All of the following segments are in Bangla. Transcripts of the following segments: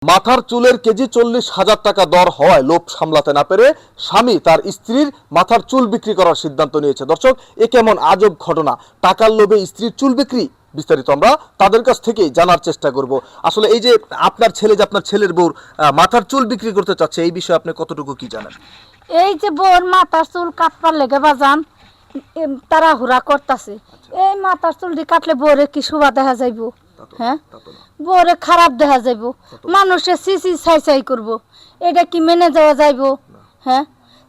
মাথার চুলের কেজি 40,000 টাকা দর হওয়ায় লোভ সামলাতে না পেরে স্বামী তার স্ত্রীর মাথার চুল বিক্রি করার সিদ্ধান্ত নিয়েছে। দর্শক, এ কেমন আজব ঘটনা! টাকার লোভে স্ত্রীর চুল বিক্রি। বিস্তারিত আমরা তাদের কাছ থেকেই জানার চেষ্টা করব। আসলে এই যে আপনার ছেলে যে আপনার ছেলের বউর মাথার চুল বিক্রি করতে চাচ্ছে, এই বিষয়ে আপনি কতটুকু কি জানেন? এই যে বউর মাথার চুল কাটবার লেগে বাজান তারা হুরা করতেছে। এই মাথার চুলটি কাটলে বউরে কি শোভা দেখা যাইব? হ্যাঁ, বউরে খারাপ দেখা যাইব, মানুষে সিসি ছাই ছাই করবো। এটা কি মেনে যাওয়া যাইব? হ্যাঁ,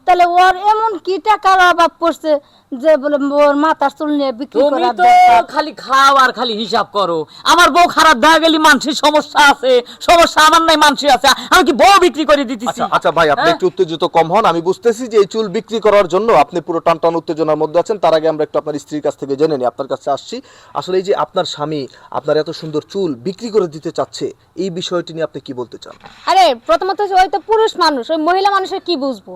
তাহলে ওর এমন কি টাকার অভাব পড়ছে যে বলে বউর মাথার চুল নিয়ে বিক্রি তুমি করার তো দরকার? খালি খাও আর খালি হিসাব করো। আমার বউ খারাপ দেখা গেলি মানুষের সমস্যা আছে, সমস্যা আমার নাই মানুষের আছে। আমি কি বউ বিক্রি করে দিতেছি? আচ্ছা ভাই, আপনি একটু উত্তেজিত কম হন। আমি বুঝতেছি যে এই চুল বিক্রি করার জন্য আপনি পুরো টানটান উত্তেজনার মধ্যে আছেন। তার আগে আমরা একটু আপনার স্ত্রীর কাছ থেকে জেনে নিই। আপনার কাছে আসছি। আসলে এই যে আপনার স্বামী আপনার এত সুন্দর চুল বিক্রি করে দিতে চাচ্ছে, এই বিষয়টি নিয়ে আপনি কি বলতে চান? আরে প্রথমত ওই তো পুরুষ মানুষ, ওই মহিলা মানুষের কি বুঝবো?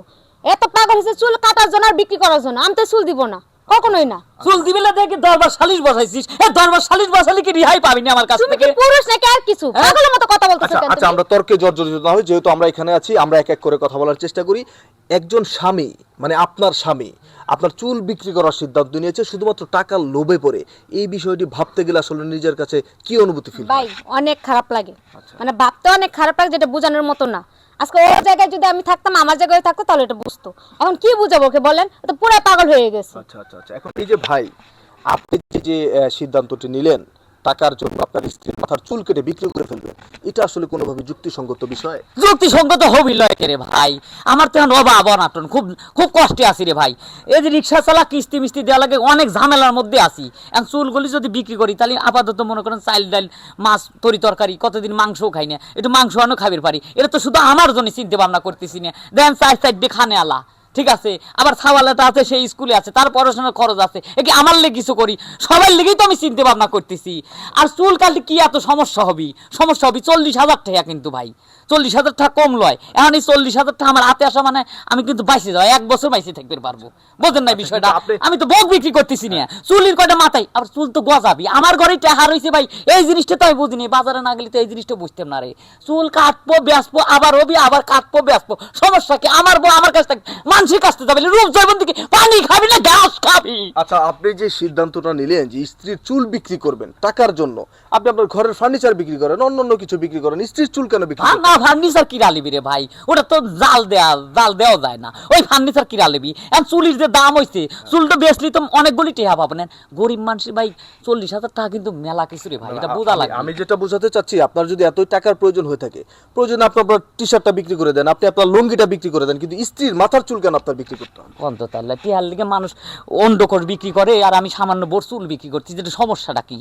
এত পাগল হয়েছে চুল কাটার জন্য আর বিক্রি করার জন্য। আমি তো চুল দিব না, কখনোই না। চুল দিবেলে দেখি দরবার সালিশ বসাইছিস। এই দরবার সালিশ বসালে কি রিহাই পাবি না আমার কাছ তুমি থেকে? কি পুরুষ নাকি আর কিছু? পাগলের মতো কথা বলতেছো কেন আচ্ছা, তুমি? আমরা তর্কে জর্জরিত না হই। যেহেতু আমরা এখানে আছি, আমরা এক এক করে কথা বলার চেষ্টা করি। একজন স্বামী, মানে আপনার স্বামী, আপনার চুল বিক্রি করার সিদ্ধান্ত নিয়েছে শুধুমাত্র টাকার লোভে পড়ে। এই বিষয়টি ভাবতে গেলে আসলে নিজের কাছে কি অনুভূতি ফিল ভাই হয়? অনেক খারাপ লাগে, মানে ভাবতে অনেক খারাপ লাগে, যেটা বোঝানোর মতো না। আজকে ওর জায়গায় যদি আমি থাকতাম, আমার জায়গায় থাকতো, তাহলে এটা বুঝতো। এখন কি বুঝাবো ওকে বলেন? ও তো পুরো পাগল হয়ে গেছে। আচ্ছা, এখন এই যে ভাই, আপনি যে সিদ্ধান্তটি নিলেন টাকার জন্য আপনার স্ত্রীর মাথার চুল কেটে বিক্রি করে ফেলবেন, এটা আসলে কোনোভাবে যুক্তিসঙ্গত বিষয়? যুক্তিসঙ্গত হবি লয় রে ভাই। আমার তো এখন অভাব অনাটন, খুব খুব কষ্টে আছি রে ভাই। এই যে রিক্সা চালা, কিস্তি মিস্তি দেওয়া লাগে, অনেক ঝামেলার মধ্যে আছি। এখন চুলগুলি যদি বিক্রি করি তাহলে আপাতত মনে করেন চাল ডাল মাছ তরি তরকারি, কতদিন মাংসও খাই না, একটু মাংস আনো খাবির পারি। এটা তো শুধু আমার জন্য চিন্তা ভাবনা করতেছি না। দেখেন চার খানে আলা, ঠিক আছে, আবার ছাওয়ালাটা আছে, সেই স্কুলে আছে, তার পড়াশোনার খরচ আছে। একে আমার লেগে কিছু করি, সবার লেগেই তো আমি চিন্তা ভাবনা করতেছি। আর চুল কাটলে কি এত সমস্যা হবি? 40,000 টাকা কিন্তু ভাই, 40,000 টাকা কম লয়। এখন এই 40,000 টাকা আমার হাতে আসা মানে আমি কিন্তু বাইসে যাওয়া 1 বছর বাইসে থাকতে পারবো। বোঝেন না বিষয়টা? আমি তো বক বিক্রি করতেছি না, চুলির কয়টা মাথায়, আবার চুল তো গজাবি। আমার ঘরে টাকা রয়েছে ভাই, এই জিনিসটা তো আমি বুঝিনি। বাজারে না গেলে তো এই জিনিসটা বুঝতাম না রে। চুল কাটবো বেসবো, আবার হবি, আবার কাটবো বেসবো, সমস্যা কি? আমার বউ আমার কাছ থেকে মানুষের কাছতে যাবে, রূপ জয়বন দিকে পানি খাবি না ঘাস খাবি? আচ্ছা, আপনি যে সিদ্ধান্তটা নিলেন যে স্ত্রীর চুল বিক্রি করবেন টাকার জন্য, আপনি আপনার ঘরের ফার্নিচার বিক্রি করেন, অন্য কিছু বিক্রি করেন, স্ত্রীর চুল কেন বিক্রি করেন? না, ফার্নিচার কিরা লিবি রে ভাই? ওটা তো জাল দেওয়া যায় না। ওই ফার্নিচার কিরা লিবি? এখন চুলির যে দাম হইছে, চুলটা বেচলি তো অনেকগুলি টেহা পাবেন। গরিব মানুষ ভাই, 40,000 টাকা কিন্তু মেলা কিছু রে ভাই, এটা বোঝা লাগে। আমি যেটা বোঝাতে চাচ্ছি, আপনার যদি এতই টাকার প্রয়োজন হয়ে থাকে, প্রয়োজন আপনি আপনার টি শার্টটা বিক্রি করে দেন, আপনি আপনার লুঙ্গিটা বিক্রি করে দেন, কিন্তু স্ত্রীর মাথার চুল কেন আপনার বিক্রি করতে হবে? অন্তত টিহার লিগে মানুষ অন্ডকর বিক্রি করে, আর আমি সামান্য বড় চুল বিক্রি করছি। যেটা সমস্যাটা কি?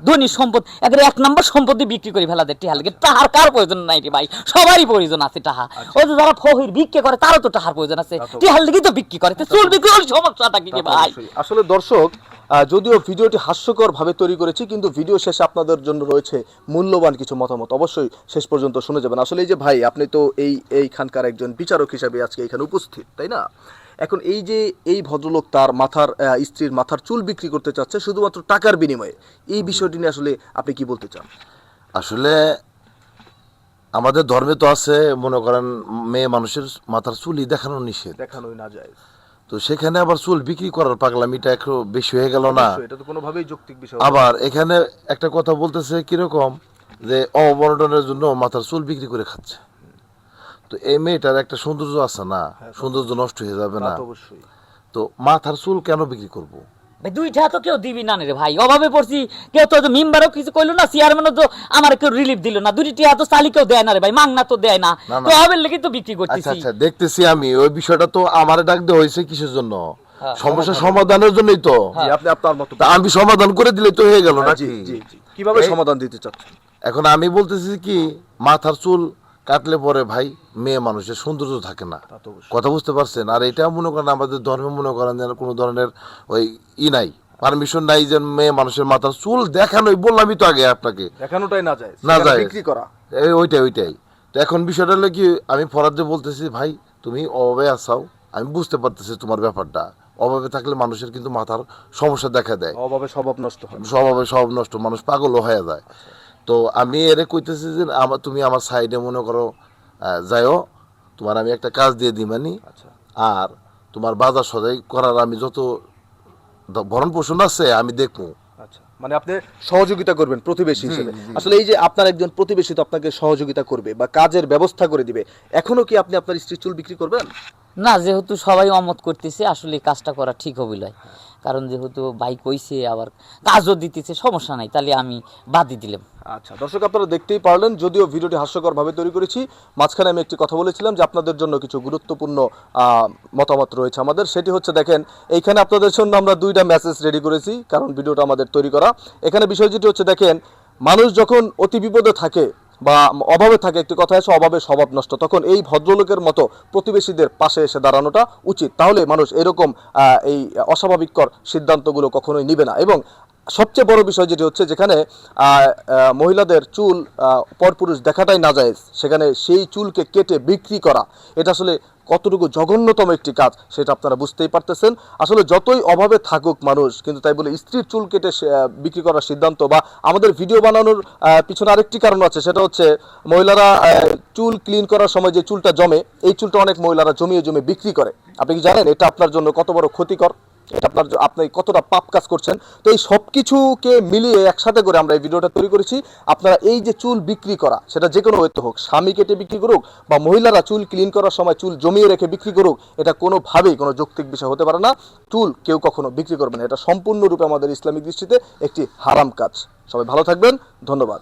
ধনী সম্পদ, একবারে 1 নম্বর সম্পত্তি বিক্রি করে ফেলা দেয় টিহার লিগে। টাহার কার প্রয়োজন নাই রে ভাই? সবারই প্রয়োজন আছে টাহা। ওই যে যারা ফহির বিক্রি করে, তারও তো টাহার প্রয়োজন আছে, টিহার লিগে তো বিক্রি করে। চুল বিক্রি হলে সমস্যাটা কি রে ভাই? আসলে দর্শক, যদিও ভিডিওটি হাস্যকর ভাবে তৈরি করেছি, কিন্তু ভিডিও শেষে আপনাদের জন্য রয়েছে মূল্যবান কিছু মতামত। অবশ্যই শেষ পর্যন্ত শুনে যাবেন। আসলে এই যে ভাই, আপনি তো এইখানকার একজন বিচারক হিসাবে আজকে এখানে উপস্থিত, তাই না? এখন এই যে এই ভদ্রলোক তার স্ত্রীর মাথার চুল বিক্রি করতে চাচ্ছে শুধুমাত্র টাকার বিনিময়ে, এই বিষয়টি নিয়ে আসলে আপনি কি বলতে চান? আসলে আমাদের ধর্মে তো আছে, মনে করেন মেয়ে মানুষের মাথার চুলই দেখানো নিষেধ, দেখানোই না যায়। তো সেখানে আবার চুল বিক্রি করার পাগলামিটা একটু বেশি হয়ে গেল না? এটা তো কোনোভাবেই যৌক্তিক বিষয়। আবার এখানে একটা কথা বলতেছে কিরকম, যে অবর্ণনের জন্য মাথার চুল বিক্রি করে খাচ্ছে। তো এই মেয়েটার একটা সৌন্দর্য আছে না, সৌন্দর্য নষ্ট হয়ে যাবে না? অবশ্যই। তো মাথার চুল কেন বিক্রি করব? ভাই 2 টাকা তো কেউ দিবি না রে ভাই, অভাবে পড়ছি। কেউ তো মেম্বারও কিছু কইলো না, চেয়ারম্যানও তো আমার কেউ রিলিফ দিল না। 2 টাকা তো চালি কেউ দেয় না রে ভাই, মাংনা তো দেয় না। তো অভাবের লেগে তো বিক্রি আচ্ছা করতেছি। আচ্ছা, দেখতেছি আমি ওই বিষয়টা। তো আমারে ডাক দেওয়া হয়েছে কিসের জন্য? সমস্যা সমাধানের জন্যই তো। আপনি আপনার মতো তা আমি সমাধান করে দিলে তো হয়ে গেল নাকি? কিভাবে সমাধান দিতে চাচ্ছেন? এখন আমি বলতেছি কি, মাথার চুল কাটলে পরে ভাই মেয়ে মানুষের সৌন্দর্য থাকে না, কথা বুঝতে পারছেন? আর এটা মনে করেন আমাদের ধর্মে মনে করেন যেন কোনো ধরনের ওই নাই, পারমিশন নাই যে মেয়ে মানুষের মাথার চুল দেখানোই। বললামই তো আগে আপনাকে, দেখানোটাই না যায়, না যায় বিক্রি করা। ওইটাই। তো এখন বিষয়টা হলো কি, আমি ফরাদে বলতেছি ভাই তুমি অভাবে আসাও, আমি বুঝতে পারতেছি তোমার ব্যাপারটা। অভাবে থাকলে মানুষের কিন্তু মাথার সমস্যা দেখা দেয়, অভাবে স্বভাব নষ্ট হয়, স্বভাবে সব নষ্ট, মানুষ পাগলও হয়ে যায়। তো আমি এরে কইতেছি যে তুমি আমার সাইডে মনে করো যাইও, তোমার আমি একটা কাজ দিয়ে দিমানি, আচ্ছা আর তোমার বাজার সদাই করার আমি যত ভরণ পোষণ আছে আমি দেখবো। আচ্ছা, মানে আপনি সহযোগিতা করবেন প্রতিবেশী হিসেবে। আসলে এই যে আপনার একজন প্রতিবেশী তো আপনাকে সহযোগিতা করবে বা কাজের ব্যবস্থা করে দিবে, এখনো কি আপনি আপনার স্ত্রীর চুল বিক্রি করবেন? না, যেহেতু সবাই অমত করতেছে আসলে এই কাজটা করা ঠিক হবে লয়, কারণ যেহেতু ভাই কইছে আবার কাজও দিতেছে, সমস্যা নাই, তাহলে আমি বাদই দিলাম। আচ্ছা দর্শক, আপনারা দেখতেই পারলেন, যদিও ভিডিওটি হাস্যকরভাবে তৈরি করেছি, মাঝখানে আমি একটি কথা বলেছিলাম যে আপনাদের জন্য কিছু গুরুত্বপূর্ণ মতামত রয়েছে আমাদের। সেটি হচ্ছে দেখেন, এইখানে আপনাদের জন্য আমরা 2টা মেসেজ রেডি করেছি, কারণ ভিডিওটা আমাদের তৈরি করা। এখানে বিষয় যেটি হচ্ছে দেখেন, মানুষ যখন অতি বিপদে থাকে বা অভাবে থাকে, একটি কথা আছে অভাবে স্বভাব নষ্ট, তখন এই ভদ্রলোকের মতো প্রতিবেশীদের পাশে এসে দাঁড়ানোটা উচিত। তাহলে মানুষ এরকম এই অস্বাভাবিকর সিদ্ধান্তগুলো কখনোই নিবে না। এবং সবচেয়ে বড় বিষয় যেটি হচ্ছে, যেখানে মহিলাদের চুল পরপুরুষ দেখাটাই নাজায়েজ, সেখানে সেই চুলকে কেটে বিক্রি করা, এটা আসলে কতটুকু জঘন্যতম একটি কাজ সেটা আপনারা বুঝতেই পারতেছেন। আসলে যতই অভাবে থাকুক মানুষ, কিন্তু তাই বলে স্ত্রীর চুল কেটে বিক্রি করার সিদ্ধান্ত বা আমাদের ভিডিও বানানোর পিছনে আরেকটি কারণ আছে, সেটা হচ্ছে মহিলারা চুল ক্লিন করার সময় যে চুলটা জমে, এই চুলটা অনেক মহিলারা জমিয়ে জমিয়ে বিক্রি করে। আপনি কি জানেন এটা আপনার জন্য কত বড় ক্ষতিকর? এটা আপনি কতটা পাপ কাজ করছেন। তো এই সব কিছুকে মিলিয়ে একসাথে করে আমরা এই ভিডিওটা তৈরি করেছি। আপনারা এই যে চুল বিক্রি করা, সেটা যে কোনো হয়তো হোক, স্বামী কেটে বিক্রি করুক বা মহিলারা চুল ক্লিন করার সময় চুল জমিয়ে রেখে বিক্রি করুক, এটা কোনোভাবেই কোনো যৌক্তিক বিষয় হতে পারে না। চুল কেউ কখনো বিক্রি করবে না, এটা সম্পূর্ণরূপে আমাদের ইসলামিক দৃষ্টিতে একটি হারাম কাজ। সবাই ভালো থাকবেন, ধন্যবাদ।